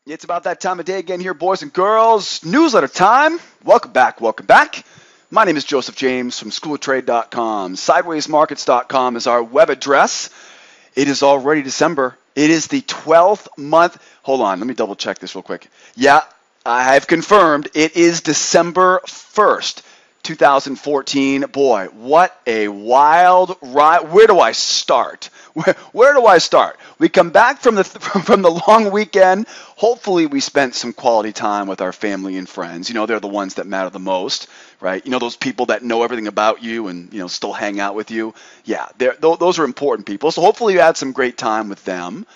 It's about that time of day again here, boys and girls. Newsletter time. Welcome back, welcome back. My name is Joseph James from SchoolOfTrade.com. SidewaysMarkets.com is our web address. It is already December. It is the 12th month. Hold on, let me double check this real quick. Yeah, I have confirmed it is December 1st. 2014. Boy, what a wild ride. Where do I start? Where do I start? We come back from the long weekend. Hopefully we spent some quality time with our family and friends. You know, they're the ones that matter the most, right? You know, those people that know everything about you and, you know, still hang out with you. Yeah, those are important people. So hopefully you had some great time with them.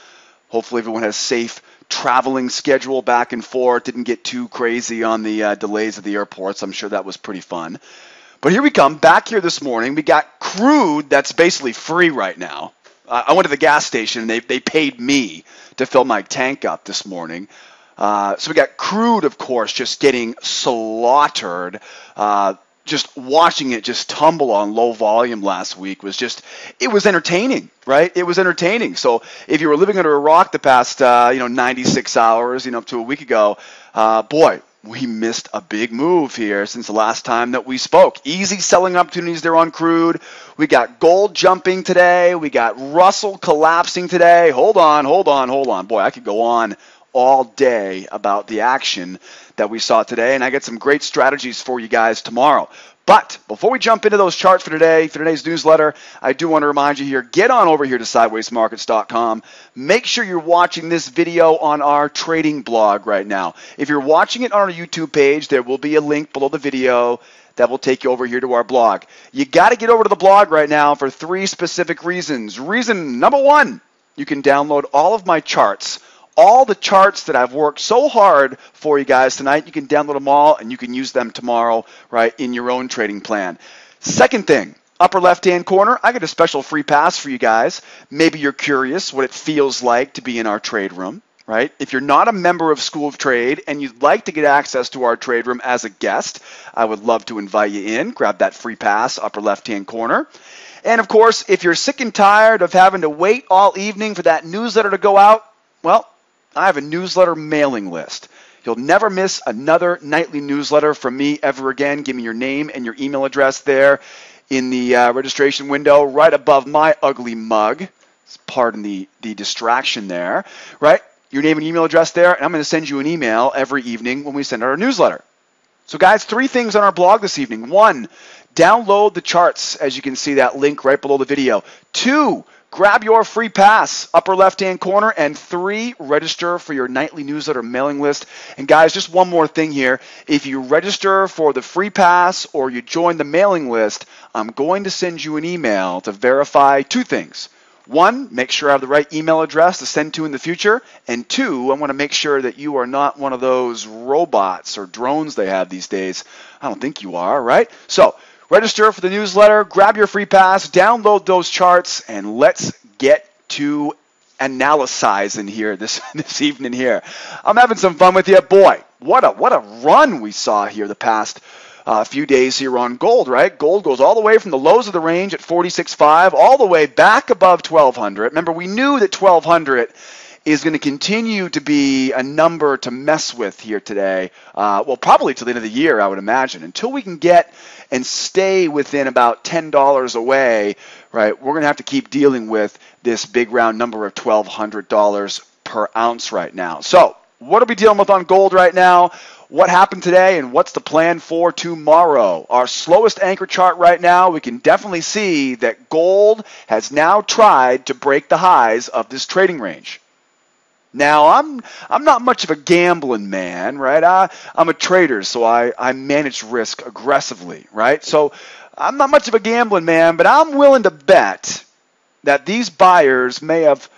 Hopefully everyone has safe traveling schedule back and forth, didn't get too crazy on the delays at the airports. I'm sure that was pretty fun. But here we come, back here this morning. We got crude that's basically free right now. I went to the gas station, and they paid me to fill my tank up this morning. So we got crude, of course, just getting slaughtered. Just watching it just tumble on low volume last week was just, it was entertaining, right? It was entertaining. So if you were living under a rock the past, 96 hours, up to a week ago, boy, we missed a big move here since the last time that we spoke. Easy selling opportunities there on crude. We got gold jumping today. We got Russell collapsing today. Hold on. Boy, I could go on all day about the action that we saw today, and I got some great strategies for you guys tomorrow. But before we jump into those charts for today's newsletter, I do want to remind you here, get on over here to SidewaysMarkets.com. Make sure you're watching this video on our trading blog right now. If you're watching it on our YouTube page, there will be a link below the video that will take you over here to our blog. You got to get over to the blog right now for 3 specific reasons. Reason number 1, you can download all of my charts. All the charts that I've worked so hard for you guys tonight, you can download them all and you can use them tomorrow, right, in your own trading plan. Second thing, upper left-hand corner, I got a special free pass for you guys. Maybe you're curious what it feels like to be in our trade room, right? If you're not a member of School of Trade and you'd like to get access to our trade room as a guest, I would love to invite you in. Grab that free pass, upper left-hand corner. And of course, if you're sick and tired of having to wait all evening for that newsletter to go out, well, I have a newsletter mailing list. You'll never miss another nightly newsletter from me ever again. Give me your name and your email address there in the registration window right above my ugly mug. Pardon the distraction there, right? Your name and email address there, and I'm going to send you an email every evening when we send out our newsletter. So guys, 3 things on our blog this evening. 1, download the charts, as you can see that link right below the video. 2, grab your free pass, upper left-hand corner. And 3, register for your nightly newsletter mailing list. And guys, just one more thing here. If you register for the free pass or you join the mailing list, I'm going to send you an email to verify 2 things. 1, make sure I have the right email address to send to in the future. And 2, I want to make sure that you are not one of those robots or drones they have these days. I don't think you are, right? So, register for the newsletter, grab your free pass, download those charts, and let's get to analyzing here this evening here. I'm having some fun with you. Boy, what a run we saw here the past few days here on gold, right? Gold goes all the way from the lows of the range at 46.5 all the way back above 1,200. Remember, we knew that 1,200 is going to continue to be a number to mess with here today. Well, probably till the end of the year, I would imagine. Until we can get and stay within about $10 away, right, we're going to have to keep dealing with this big round number of $1,200 per ounce right now. So what are we dealing with on gold right now? What happened today and what's the plan for tomorrow? Our slowest anchor chart right now, we can definitely see that gold has now tried to break the highs of this trading range. Now, I'm not much of a gambling man, right? I'm a trader, so I manage risk aggressively, right? So I'm not much of a gambling man, but I'm willing to bet that these buyers may have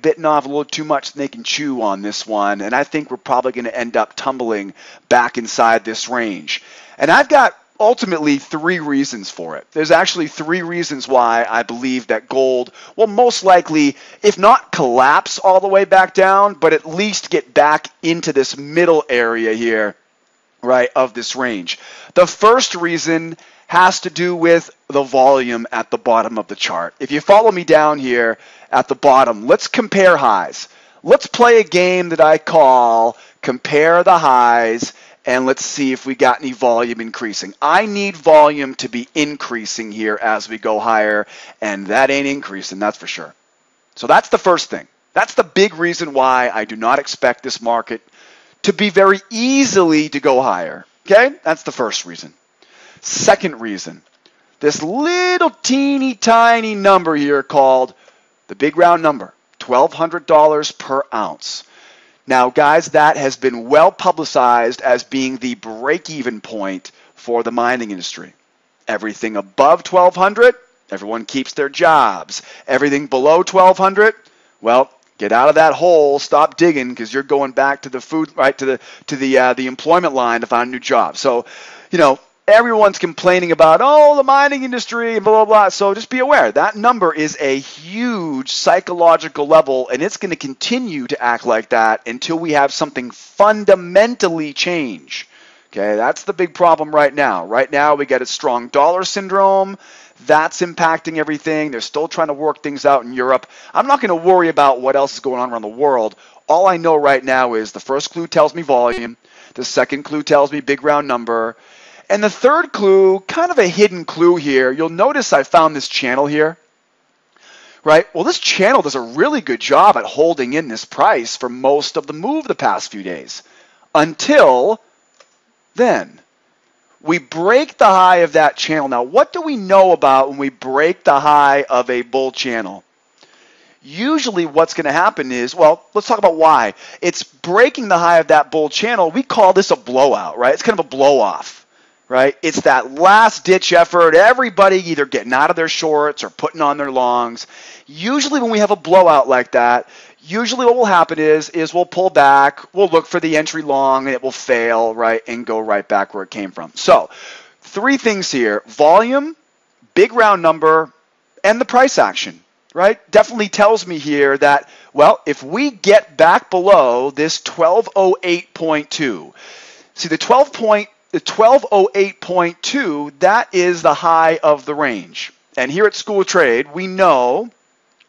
bitten off a little too much than they can chew on this one, and I think we're probably going to end up tumbling back inside this range. And I've got ultimately 3 reasons for it. There's actually 3 reasons why I believe that gold will most likely, if not collapse all the way back down, but at least get back into this middle area here, right, of this range. The first reason has to do with the volume at the bottom of the chart. If you follow me down here at the bottom, let's compare highs. Let's play a game that I call compare the highs, and let's see if we got any volume increasing. I need volume to be increasing here as we go higher, and that ain't increasing, that's for sure. So that's the first thing. That's the big reason why I do not expect this market to be very easily to go higher. Okay? That's the first reason. Second reason, this little teeny tiny number here called the big round number, $1,200 per ounce. Now, guys, that has been well publicized as being the break-even point for the mining industry. Everything above 1,200, everyone keeps their jobs. Everything below 1,200, well, get out of that hole, stop digging, because you're going back to the food, right, to the employment line to find a new job. So, everyone's complaining about, the mining industry and blah, blah, blah. So just be aware, that number is a huge psychological level, and it's going to continue to act like that until we have something fundamentally change. Okay, that's the big problem right now. Right now, we got a strong dollar syndrome. That's impacting everything. They're still trying to work things out in Europe. I'm not going to worry about what else is going on around the world. All I know right now is the first clue tells me volume. The second clue tells me big round number. And the third clue, kind of a hidden clue here, you'll notice I found this channel here, right? Well, this channel does a really good job at holding in this price for most of the move the past few days. Until then, we break the high of that channel. Now, what do we know about when we break the high of a bull channel? Usually what's going to happen is, well, let's talk about why. It's breaking the high of that bull channel. We call this a blowout, right? It's kind of a blow-off. Right? It's that last-ditch effort, everybody either getting out of their shorts or putting on their longs. Usually when we have a blowout like that, usually what will happen is we'll pull back, we'll look for the entry long, and it will fail, right, and go right back where it came from. So, three things here: volume, big round number, and the price action, right? Definitely tells me here that, well, if we get back below this 1208.2, see the 1208.2, that is the high of the range. And here at School of Trade, we know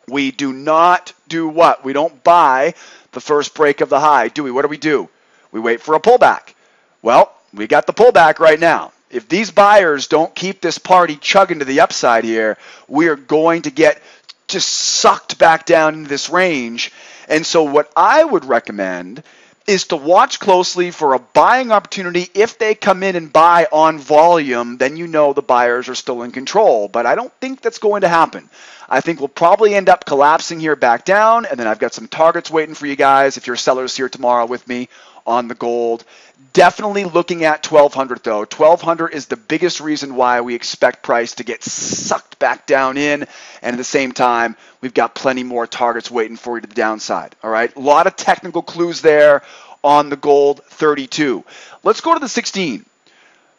we do not do what? We don't buy the first break of the high, do we? What do? We wait for a pullback. Well, we got the pullback right now. If these buyers don't keep this party chugging to the upside here, we are going to get just sucked back down into this range. And so what I would recommend is to watch closely for a buying opportunity. If they come in and buy on volume, then you know the buyers are still in control. But I don't think that's going to happen. I think we'll probably end up collapsing here back down, and then I've got some targets waiting for you guys if you're sellers here tomorrow with me on the gold. Definitely looking at 1,200 though. 1,200 is the biggest reason why we expect price to get sucked back down in, and at the same time, we've got plenty more targets waiting for you to the downside. All right, a lot of technical clues there on the gold 32. Let's go to the 16,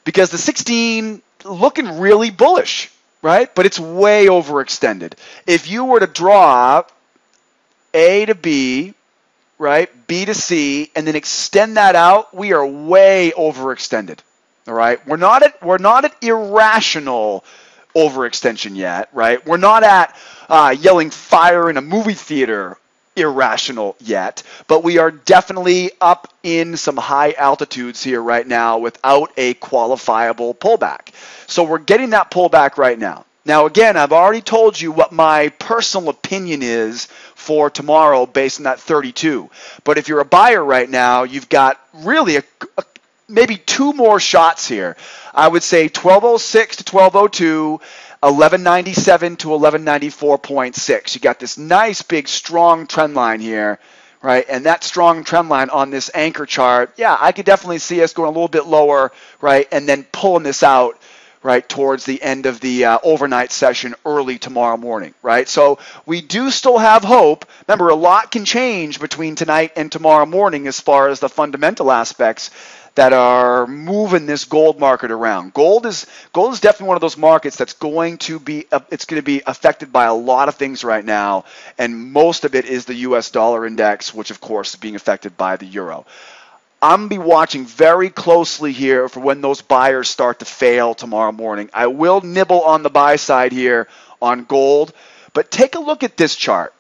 because the 16 looking really bullish, right? But it's way overextended. If you were to draw A to B, right, B to C, and then extend that out, we are way overextended. All right, we're not at irrational overextension yet, right? We're not at yelling fire in a movie theater irrational yet, but we are definitely up in some high altitudes here right now without a qualifiable pullback. So we're getting that pullback right now. Now, again, I've already told you what my personal opinion is for tomorrow based on that 32. But if you're a buyer right now, you've got really maybe two more shots here. I would say 1206 to 1202, 1197 to 1194.6. You got this nice big strong trend line here, right? And that strong trend line on this anchor chart, yeah, I could definitely see us going a little bit lower, right? And then pulling this out, right, towards the end of the overnight session early tomorrow morning, right? So we do still have hope. Remember, a lot can change between tonight and tomorrow morning as far as the fundamental aspects that are moving this gold market around. Gold is definitely one of those markets that's going to be affected by a lot of things right now, and most of it is the US dollar index, which of course is being affected by the euro. I'm going to be watching very closely here for when those buyers start to fail tomorrow morning. I will nibble on the buy side here on gold, but take a look at this chart.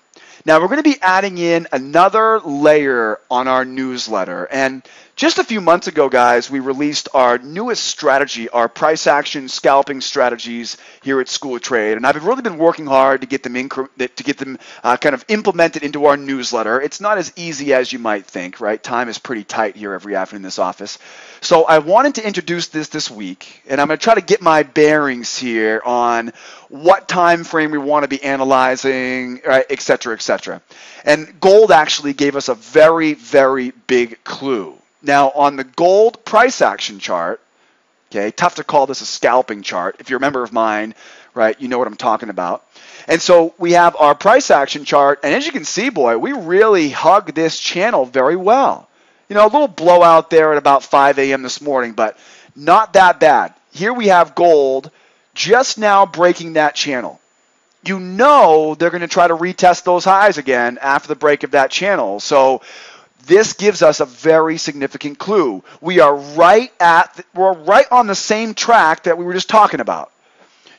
Now, we're going to be adding in another layer on our newsletter. And just a few months ago, guys, we released our newest strategy, our price action scalping strategies here at School of Trade. And I've really been working hard to get them kind of implemented into our newsletter. It's not as easy as you might think, right? Time is pretty tight here every afternoon in this office. So I wanted to introduce this week, and I'm going to try to get my bearings here on what time frame we want to be analyzing, right, et cetera, et cetera. And gold actually gave us a very, very big clue. Now, on the gold price action chart, okay, tough to call this a scalping chart. If you're a member of mine, right, you know what I'm talking about. And so we have our price action chart, and as you can see, boy, we really hug this channel very well. You know, a little blowout there at about 5 a.m. this morning, but not that bad. Here we have gold just now breaking that channel. You know they're going to try to retest those highs again after the break of that channel. So this gives us a very significant clue. We're right on the same track that we were just talking about.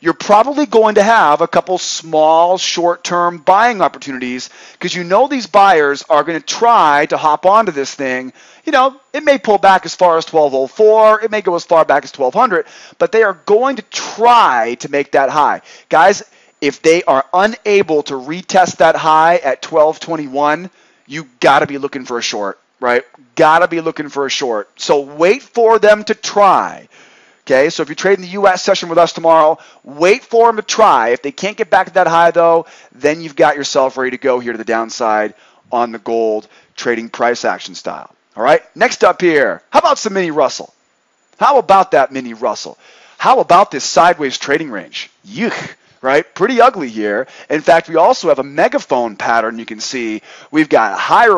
You're probably going to have a couple small short-term buying opportunities because you know these buyers are going to try to hop onto this thing. You know, it may pull back as far as 1204. It may go as far back as 1200, but they are going to try to make that high. Guys, if they are unable to retest that high at 1221, you got to be looking for a short, right? Got to be looking for a short. So wait for them to try. Okay, so if you're trading the U.S. session with us tomorrow, wait for them to try. If they can't get back to that high, though, then you've got yourself ready to go here to the downside on the gold trading price action style. All right, next up here, how about some mini Russell? How about that mini Russell? How about this sideways trading range? Yuck, right? Pretty ugly here. In fact, we also have a megaphone pattern you can see. We've got higher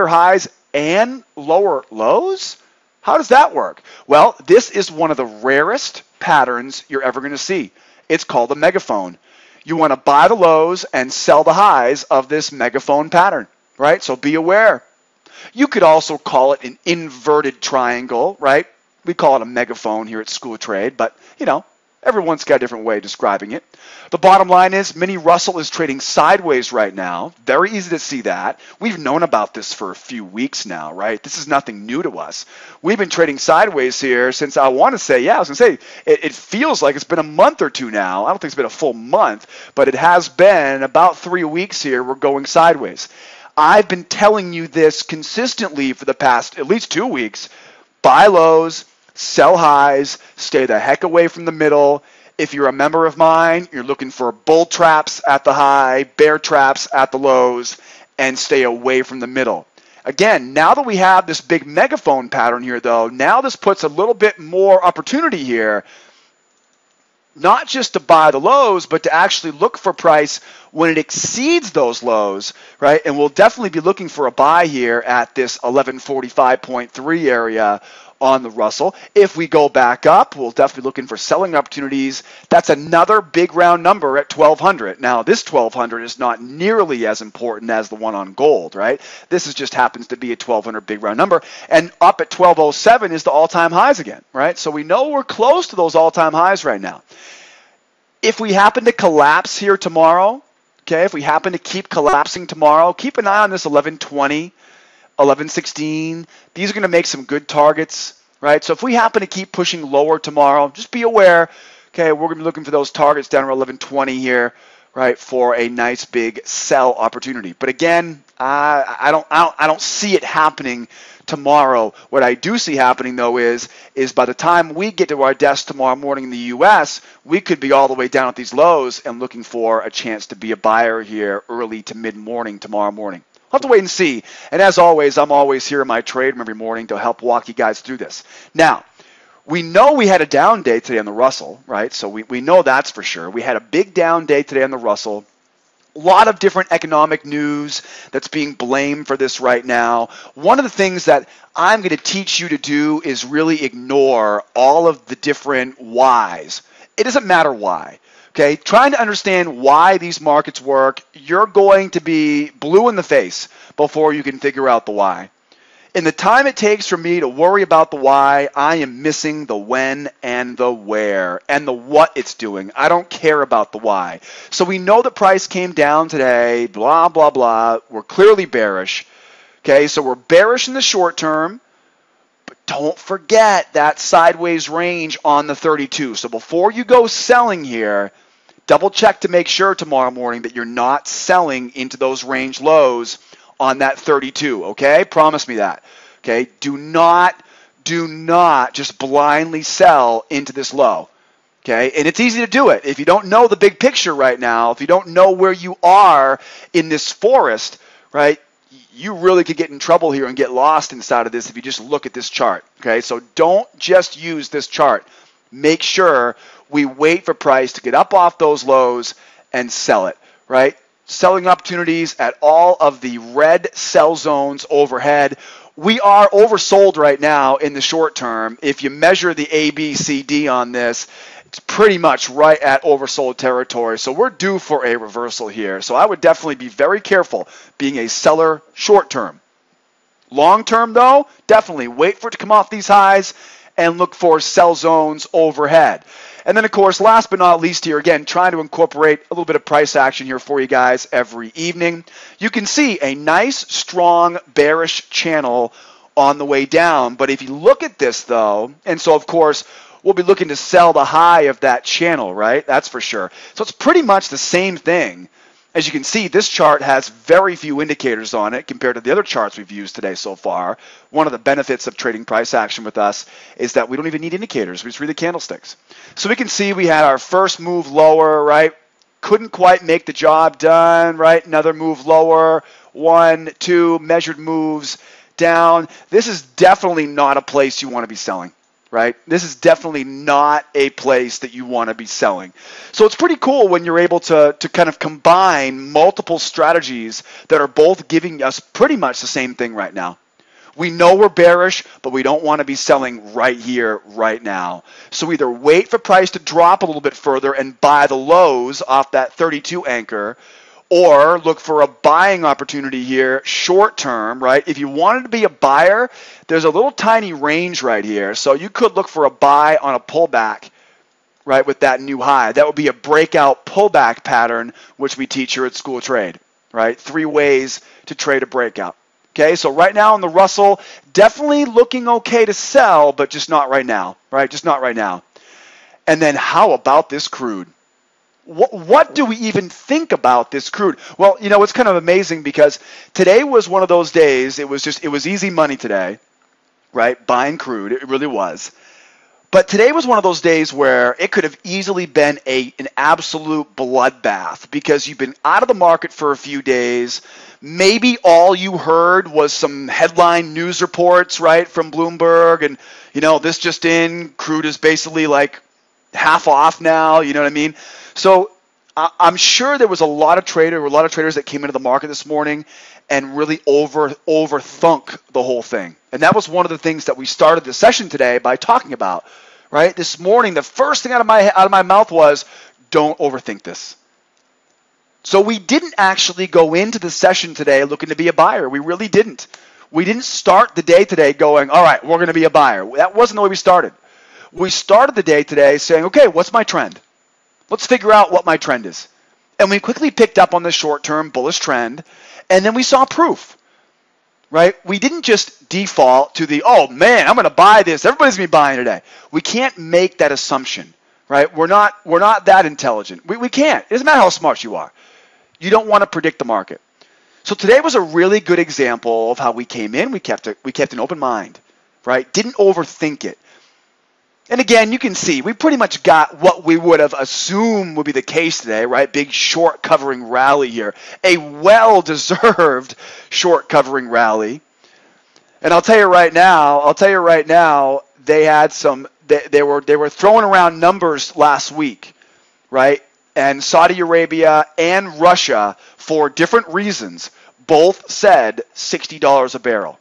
highs and lower lows. How does that work? Well, this is one of the rarest patterns you're ever going to see. It's called a megaphone. You want to buy the lows and sell the highs of this megaphone pattern, right? So be aware. You could also call it an inverted triangle, right? We call it a megaphone here at School of Trade, but, you know, everyone's got a different way of describing it. The bottom line is mini Russell is trading sideways right now. Very easy to see that. We've known about this for a few weeks now, right? This is nothing new to us. We've been trading sideways here since it feels like it's been a month or two now. I don't think it's been a full month, but it has been about 3 weeks here. We're going sideways. I've been telling you this consistently for the past at least 2 weeks. Buy lows, sell highs, stay the heck away from the middle. If you're a member of mine, you're looking for bull traps at the high, bear traps at the lows, and stay away from the middle. Again, now that we have this big megaphone pattern here, though, now this puts a little bit more opportunity here, not just to buy the lows, but to actually look for price when it exceeds those lows, right? And we'll definitely be looking for a buy here at this 1145.3 area on the Russell. If we go back up, we'll definitely be looking for selling opportunities. That's another big round number at 1200. Now, this 1200 is not nearly as important as the one on gold, right? This just happens to be a 1200 big round number. And up at 1207 is the all-time highs again, right? So we know we're close to those all-time highs right now. If we happen to collapse here tomorrow, okay, if we happen to keep collapsing tomorrow, keep an eye on this 1120. 1116, these are going to make some good targets, right? So if we happen to keep pushing lower tomorrow, just be aware, okay, we're going to be looking for those targets down around 1120 here, right, for a nice big sell opportunity. But again, I don't see it happening tomorrow. What I do see happening, though, is by the time we get to our desk tomorrow morning in the U.S., we could be all the way down at these lows and looking for a chance to be a buyer here early to mid-morning tomorrow morning. We'll have to wait and see. And as always, I'm always here in my trade room every morning to help walk you guys through this. Now, we know we had a down day today on the Russell, right? So we know that's for sure. We had a big down day today on the Russell. A lot of different economic news that's being blamed for this right now. One of the things that I'm going to teach you to do is really ignore all of the different whys. It doesn't matter why. Okay, trying to understand why these markets work, you're going to be blue in the face before you can figure out the why. In the time it takes for me to worry about the why, I am missing the when and the where and the what it's doing. I don't care about the why. So we know the price came down today, blah, blah, blah. We're clearly bearish. Okay, so we're bearish in the short term, but don't forget that sideways range on the 32. So before you go selling here, double check to make sure tomorrow morning that you're not selling into those range lows on that 32, okay? Promise me that, okay? Do not just blindly sell into this low, okay? And it's easy to do it. If you don't know the big picture right now, if you don't know where you are in this forest, right, you really could get in trouble here and get lost inside of this if you just look at this chart, okay? So don't just use this chart. Make sure we wait for price to get up off those lows and sell it, right? Selling opportunities at all of the red sell zones overhead. We are oversold right now in the short term. If you measure the A, B, C, D on this, it's pretty much right at oversold territory. So we're due for a reversal here. So I would definitely be very careful being a seller short term. Long term though, definitely wait for it to come off these highs and look for sell zones overhead. And then, of course, last but not least here, again, trying to incorporate a little bit of price action here for you guys every evening. You can see a nice, strong, bearish channel on the way down. But if you look at this, though, and so, of course, we'll be looking to sell the high of that channel, right? That's for sure. So it's pretty much the same thing. As you can see, this chart has very few indicators on it compared to the other charts we've used today so far. One of the benefits of trading price action with us is that we don't even need indicators. We just read the candlesticks. So we can see we had our first move lower, right? Couldn't quite make the job done, right? Another move lower, 1, 2, measured moves down. This is definitely not a place you want to be selling. Right? This is definitely not a place that you want to be selling. So it's pretty cool when you're able to kind of combine multiple strategies that are both giving us pretty much the same thing right now. We know we're bearish, but we don't want to be selling right here, right now. So either wait for price to drop a little bit further and buy the lows off that 32 anchor, or look for a buying opportunity here short term, right? If you wanted to be a buyer, there's a little tiny range right here. So you could look for a buy on a pullback, right, with that new high. That would be a breakout pullback pattern, which we teach here at School of Trade, right? 3 ways to trade a breakout. Okay, so right now on the Russell, definitely looking okay to sell, but just not right now, right? Just not right now. And then how about this crude? What do we even think about this crude? Well, you know, it's kind of amazing because today was one of those days. It was easy money today, right? Buying crude, it really was. But today was one of those days where it could have easily been an absolute bloodbath because you've been out of the market for a few days. Maybe all you heard was some headline news reports, right, from Bloomberg, and you know, this just in, crude is basically like half off now. You know what I mean? So I'm sure there was a lot of traders that came into the market this morning and really overthunk the whole thing. And that was one of the things that we started the session today by talking about, right? This morning, the first thing out of my mouth was, don't overthink this. So we didn't actually go into the session today looking to be a buyer. We really didn't. We didn't start the day today going, all right, we're going to be a buyer. That wasn't the way we started. We started the day today saying, okay, what's my trend? Let's figure out what my trend is. And we quickly picked up on the short-term bullish trend, and then we saw proof, right? We didn't just default to the, oh man, I'm going to buy this. Everybody's going to be buying today. We can't make that assumption, right? We're not that intelligent. We can't. It doesn't matter how smart you are. You don't want to predict the market. So today was a really good example of how we came in. We kept an open mind, right? Didn't overthink it. And again, you can see we pretty much got what we would have assumed would be the case today, right? Big short covering rally here. A well-deserved short covering rally. And I'll tell you right now, they had some, they were throwing around numbers last week, right? And Saudi Arabia and Russia, for different reasons, both said $60 a barrel.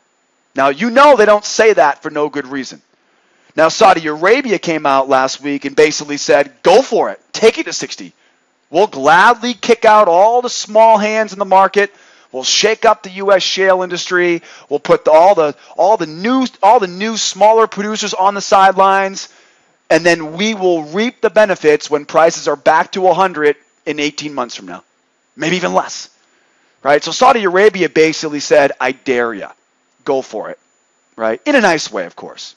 Now, you know they don't say that for no good reason. Now, Saudi Arabia came out last week and basically said, go for it. Take it to 60. We'll gladly kick out all the small hands in the market. We'll shake up the U.S. shale industry. We'll put all the new smaller producers on the sidelines, and then we will reap the benefits when prices are back to 100 in 18 months from now, maybe even less, right? So Saudi Arabia basically said, "I dare ya, go for it," right? In a nice way, of course.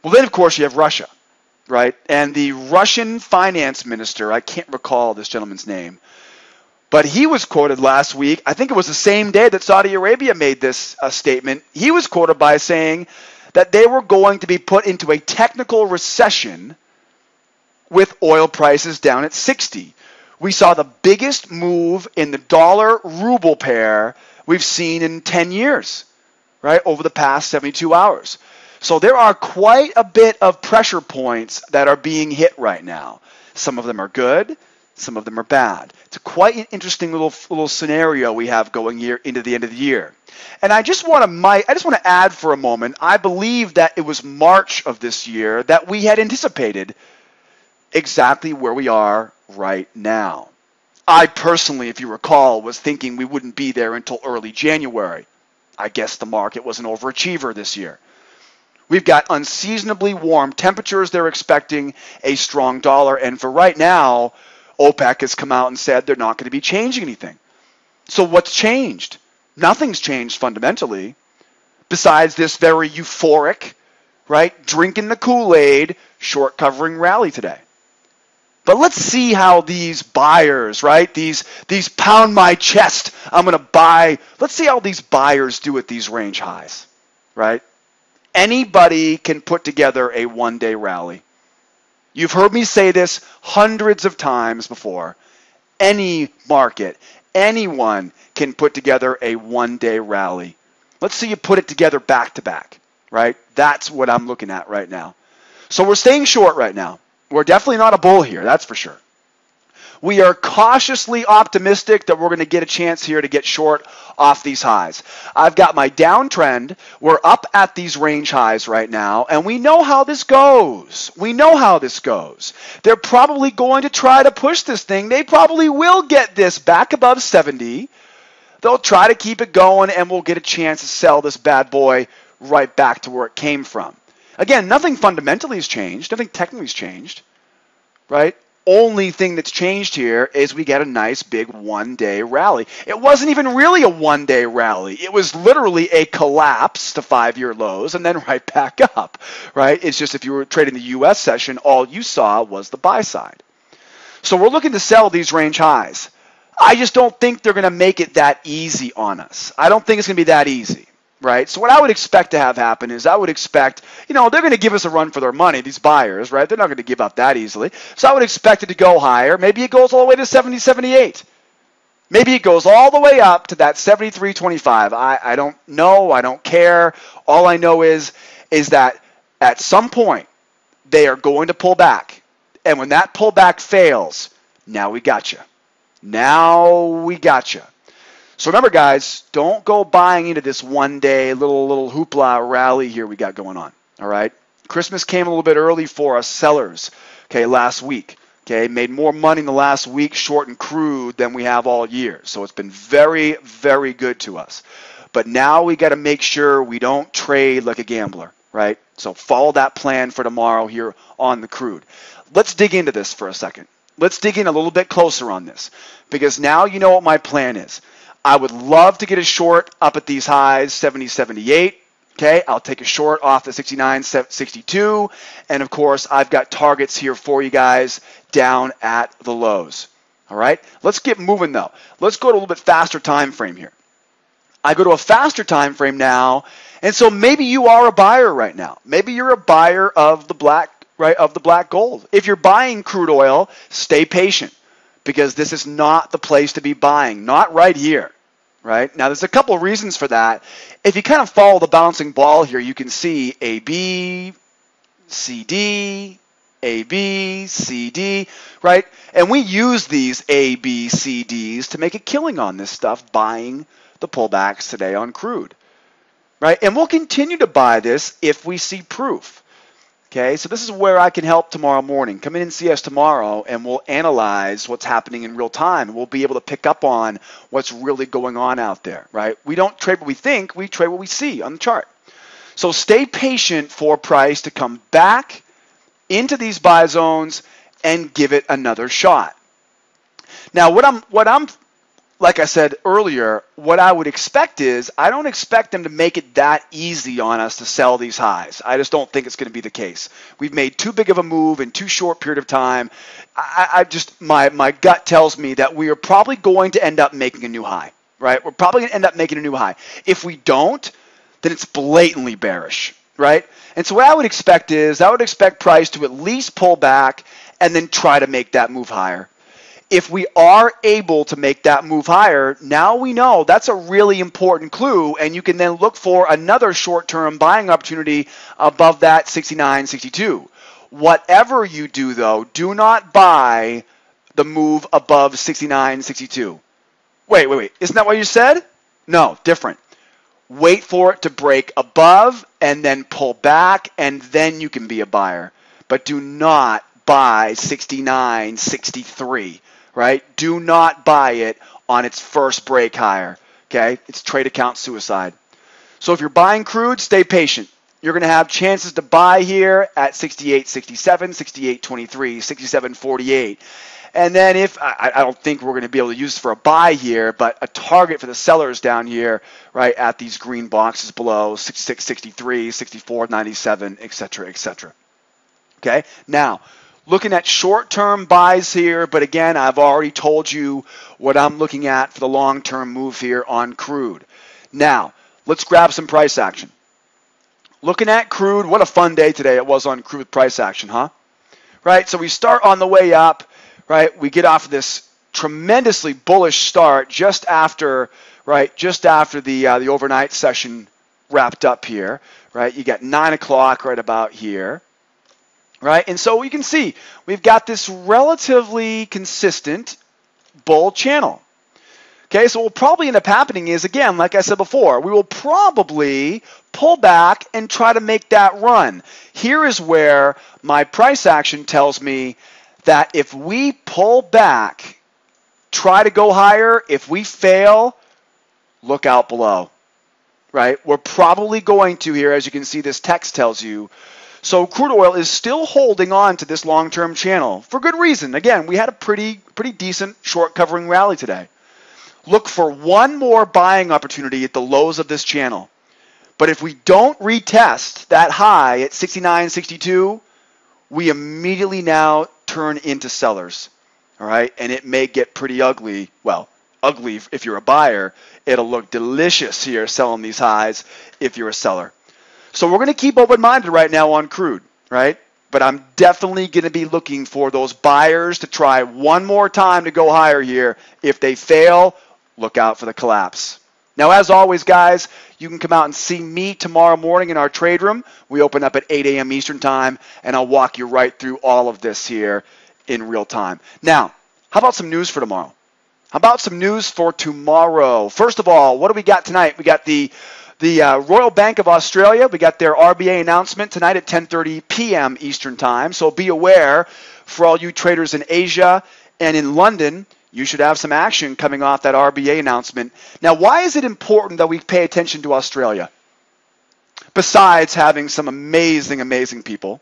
Well, then of course you have Russia, right? And the Russian finance minister, I can't recall this gentleman's name, but he was quoted last week. I think it was the same day that Saudi Arabia made this statement. He was quoted by saying that they were going to be put into a technical recession with oil prices down at 60. We saw the biggest move in the dollar-ruble pair we've seen in 10 years, right, over the past 72 hours. So there are quite a bit of pressure points that are being hit right now. Some of them are good. Some of them are bad. It's quite an interesting little scenario we have going here into the end of the year. And I just want to add for a moment, I believe that it was March of this year that we had anticipated exactly where we are right now. I personally, if you recall, was thinking we wouldn't be there until early January. I guess the market was an overachiever this year. We've got unseasonably warm temperatures they're expecting, a strong dollar, and for right now, OPEC has come out and said they're not going to be changing anything. So what's changed? Nothing's changed fundamentally besides this very euphoric, right, drinking the Kool-Aid, short covering rally today. But let's see how these buyers, right, these pound my chest, I'm going to buy, let's see how these buyers do at these range highs, right? Anybody can put together a one-day rally. You've heard me say this hundreds of times before. Any market, anyone can put together a one-day rally. Let's see you put it together back-to-back, right? That's what I'm looking at right now. So we're staying short right now. We're definitely not a bull here, that's for sure. We are cautiously optimistic that we're going to get a chance here to get short off these highs. I've got my downtrend. We're up at these range highs right now, and we know how this goes. We know how this goes. They're probably going to try to push this thing. They probably will get this back above 70. They'll try to keep it going, and we'll get a chance to sell this bad boy right back to where it came from. Again, nothing fundamentally has changed. Nothing technically has changed, right? Only thing that's changed here is we get a nice big one-day rally. It wasn't even really a one-day rally. It was literally a collapse to 5-year lows and then right back up, right? It's just if you were trading the U.S. session, all you saw was the buy side. So we're looking to sell these range highs. I just don't think they're going to make it that easy on us. I don't think it's going to be that easy. Right? So what I would expect to have happen is I would expect, they're going to give us a run for their money, these buyers, right? They're not going to give up that easily. So I would expect it to go higher. Maybe it goes all the way to 70, 78. Maybe it goes all the way up to that 73.25. I don't know. I don't care. All I know is that at some point they are going to pull back. And when that pullback fails, now we got you. Now we got you. So remember, guys, don't go buying into this one-day little hoopla rally here we got going on, all right? Christmas came a little bit early for us sellers, okay, last week, okay? Made more money in the last week short and crude than we have all year. So it's been very, very good to us. But now we got to make sure we don't trade like a gambler, right? So follow that plan for tomorrow here on the crude. Let's dig into this for a second. Let's dig in a little bit closer on this because now you know what my plan is. I would love to get a short up at these highs, 70, 78. Okay, I'll take a short off the 69, 62. And of course, I've got targets here for you guys down at the lows. All right, let's get moving though. Let's go to a little bit faster time frame here. I go to a faster time frame now. And so maybe you are a buyer right now. Maybe you're a buyer of the black, right, of the black gold. If you're buying crude oil, stay patient because this is not the place to be buying, not right here. Right? Now, there's a couple of reasons for that. If you kind of follow the bouncing ball here, you can see AB, CD, AB, CD, right? And we use these A, B, C, Ds to make a killing on this stuff, buying the pullbacks today on crude, right? And we'll continue to buy this if we see proof. Okay, so this is where I can help tomorrow morning. Come in and see us tomorrow, and we'll analyze what's happening in real time. We'll be able to pick up on what's really going on out there, right? We don't trade what we think, we trade what we see on the chart. So stay patient for price to come back into these buy zones and give it another shot. Now, what I'm like I said earlier, what I would expect is I don't expect them to make it that easy on us to sell these highs. I just don't think it's going to be the case. We've made too big of a move in too short period of time. My gut tells me that we are probably going to end up making a new high, right? We're probably going to end up making a new high. If we don't, then it's blatantly bearish, right? And so what I would expect is I would expect price to at least pull back and then try to make that move higher. If we are able to make that move higher, now we know that's a really important clue, and you can then look for another short-term buying opportunity above that 69.62. Whatever you do, though, do not buy the move above 69.62. Wait. Isn't that what you said? No, different. Wait for it to break above and then pull back, and then you can be a buyer. But do not buy 69.63. Right? Do not buy it on its first break higher. Okay? It's trade account suicide. So if you're buying crude, stay patient. You're going to have chances to buy here at 68.67, 68.23, 67.48. And then if, I don't think we're going to be able to use it for a buy here, but a target for the sellers down here, right, at these green boxes below, 66.63, 64.97, etc., etc. Okay? Now, looking at short-term buys here, but again, I've already told you what I'm looking at for the long-term move here on crude. Now, let's grab some price action. Looking at crude, what a fun day today it was on crude price action, huh? Right, so we start on the way up, right? We get off of this tremendously bullish start just after the overnight session wrapped up here, right? You got 9 o'clock right about here. Right, and so you can see we've got this relatively consistent bull channel. Okay, so what will probably end up happening is, again, like I said before, we will probably pull back and try to make that run. Here is where my price action tells me that if we pull back, try to go higher, if we fail, look out below. Right, we're probably going to here, as you can see this text tells you. So crude oil is still holding on to this long-term channel for good reason. Again, we had a pretty decent short covering rally today. Look for one more buying opportunity at the lows of this channel. But if we don't retest that high at 69.62, we immediately now turn into sellers. All right, and it may get pretty ugly. Well, ugly if you're a buyer. It'll look delicious here selling these highs if you're a seller. So we're going to keep open-minded right now on crude, right? But I'm definitely going to be looking for those buyers to try one more time to go higher here. If they fail, look out for the collapse. Now, as always, guys, you can come out and see me tomorrow morning in our trade room. We open up at 8 a.m. Eastern Time, and I'll walk you right through all of this here in real time. Now, how about some news for tomorrow? How about some news for tomorrow? First of all, what do we got tonight? We got the Royal Bank of Australia. We got their RBA announcement tonight at 10:30 p.m. Eastern Time. So be aware for all you traders in Asia and in London, you should have some action coming off that RBA announcement. Now, why is it important that we pay attention to Australia? Besides having some amazing people,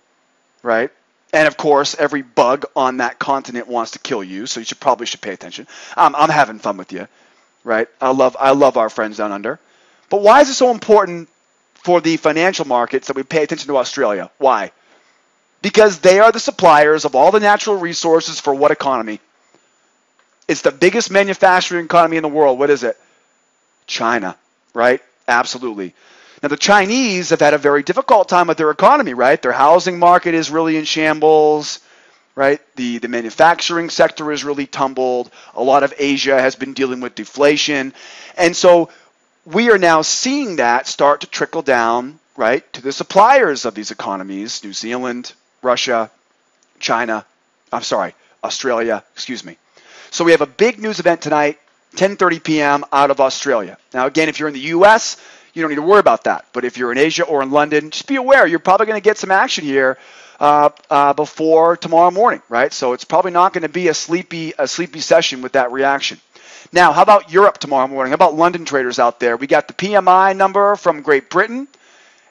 right? And of course, every bug on that continent wants to kill you, so you probably should pay attention. I'm having fun with you, right? I love our friends down under. But why is it so important for the financial markets that we pay attention to Australia? Why? Because they are the suppliers of all the natural resources for what economy? It's the biggest manufacturing economy in the world. What is it? China, right? Absolutely. Now, the Chinese have had a very difficult time with their economy, right? Their housing market is really in shambles, right? The manufacturing sector is really tumbled. A lot of Asia has been dealing with deflation. And so we are now seeing that start to trickle down, right, to the suppliers of these economies, New Zealand, Russia, China, Australia, excuse me. So we have a big news event tonight, 10:30 p.m. out of Australia. Now, again, if you're in the U.S., you don't need to worry about that. But if you're in Asia or in London, just be aware you're probably going to get some action here before tomorrow morning, right? So it's probably not going to be a sleepy session with that reaction. Now, how about Europe tomorrow morning? How about London traders out there? We got the PMI number from Great Britain,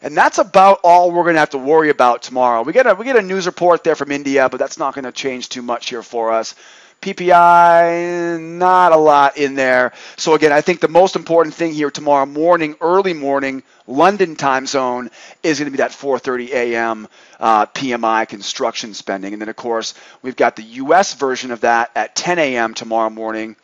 and that's about all we're going to have to worry about tomorrow. We get a news report there from India, but that's not going to change too much here for us. PPI, not a lot in there. So again, I think the most important thing here tomorrow morning, early morning, London time zone, is going to be that 4:30 a.m. PMI construction spending. And then, of course, we've got the U.S. version of that at 10 a.m. tomorrow morning.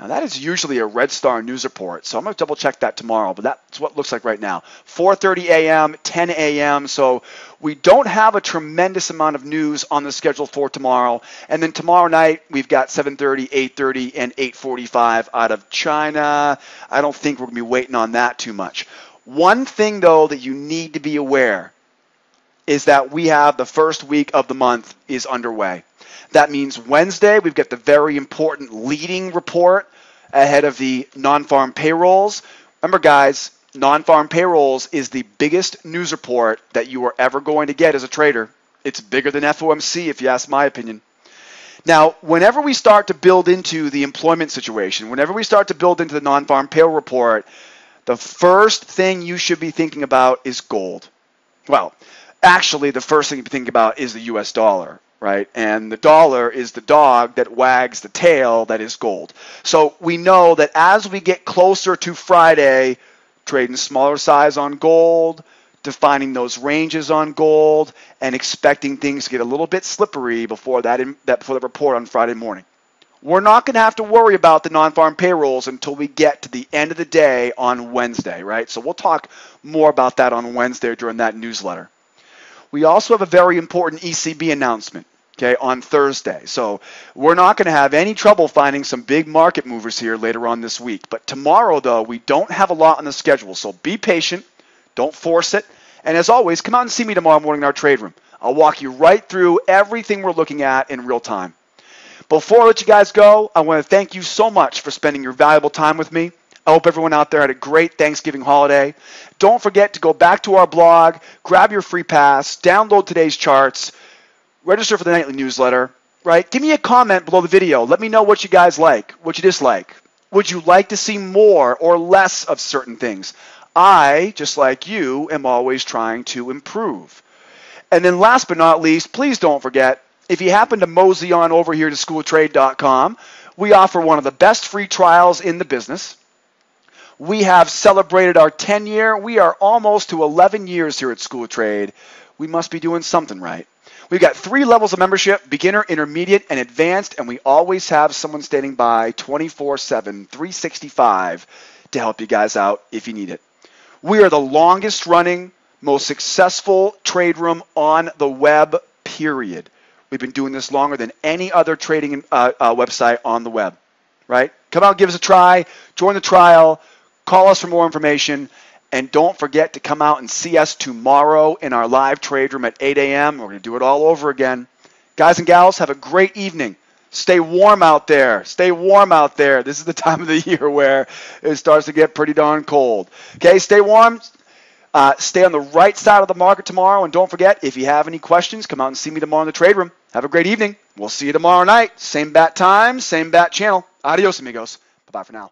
Now, that is usually a Red Star news report, so I'm going to double check that tomorrow, but that's what it looks like right now. 4:30 a.m., 10 a.m., so we don't have a tremendous amount of news on the schedule for tomorrow. And then tomorrow night, we've got 7:30, 8:30, and 8:45 out of China. I don't think we're going to be waiting on that too much. One thing, though, that you need to be aware is that we have the first week of the month is underway. That means Wednesday, we've got the very important leading report ahead of the non-farm payrolls. Remember, guys, non-farm payrolls is the biggest news report that you are ever going to get as a trader. It's bigger than FOMC, if you ask my opinion. Now, whenever we start to build into the employment situation, whenever we start to build into the non-farm payroll report, the first thing you should be thinking about is gold. Well, actually, the first thing you think about is the U.S. dollar. Right? And the dollar is the dog that wags the tail that is gold. So we know that as we get closer to Friday, trading smaller size on gold, defining those ranges on gold, and expecting things to get a little bit slippery before before the report on Friday morning. We're not going to have to worry about the non-farm payrolls until we get to the end of the day on Wednesday, right? So we'll talk more about that on Wednesday during that newsletter. We also have a very important ECB announcement. Okay, on Thursday. So we're not going to have any trouble finding some big market movers here later on this week. But tomorrow, though, we don't have a lot on the schedule. So be patient. Don't force it. And as always, come out and see me tomorrow morning in our trade room. I'll walk you right through everything we're looking at in real time. Before I let you guys go, I want to thank you so much for spending your valuable time with me. I hope everyone out there had a great Thanksgiving holiday. Don't forget to go back to our blog, grab your free pass, download today's charts, register for the nightly newsletter, right? Give me a comment below the video. Let me know what you guys like, what you dislike. Would you like to see more or less of certain things? I, just like you, am always trying to improve. And then last but not least, please don't forget, if you happen to mosey on over here to SchoolOfTrade.com, we offer one of the best free trials in the business. We have celebrated our 10-year. We are almost to 11 years here at School of Trade. We must be doing something right. We've got 3 levels of membership, beginner, intermediate, and advanced, and we always have someone standing by 24/7, 365 to help you guys out if you need it. We are the longest running, most successful trade room on the web, period. We've been doing this longer than any other trading website on the web, right? Come out, give us a try, join the trial, call us for more information. And don't forget to come out and see us tomorrow in our live trade room at 8 a.m. We're going to do it all over again. Guys and gals, have a great evening. Stay warm out there. Stay warm out there. This is the time of the year where it starts to get pretty darn cold. Okay, stay warm. Stay on the right side of the market tomorrow. And don't forget, if you have any questions, come out and see me tomorrow in the trade room. Have a great evening. We'll see you tomorrow night. Same bat time, same bat channel. Adios, amigos. Bye-bye for now.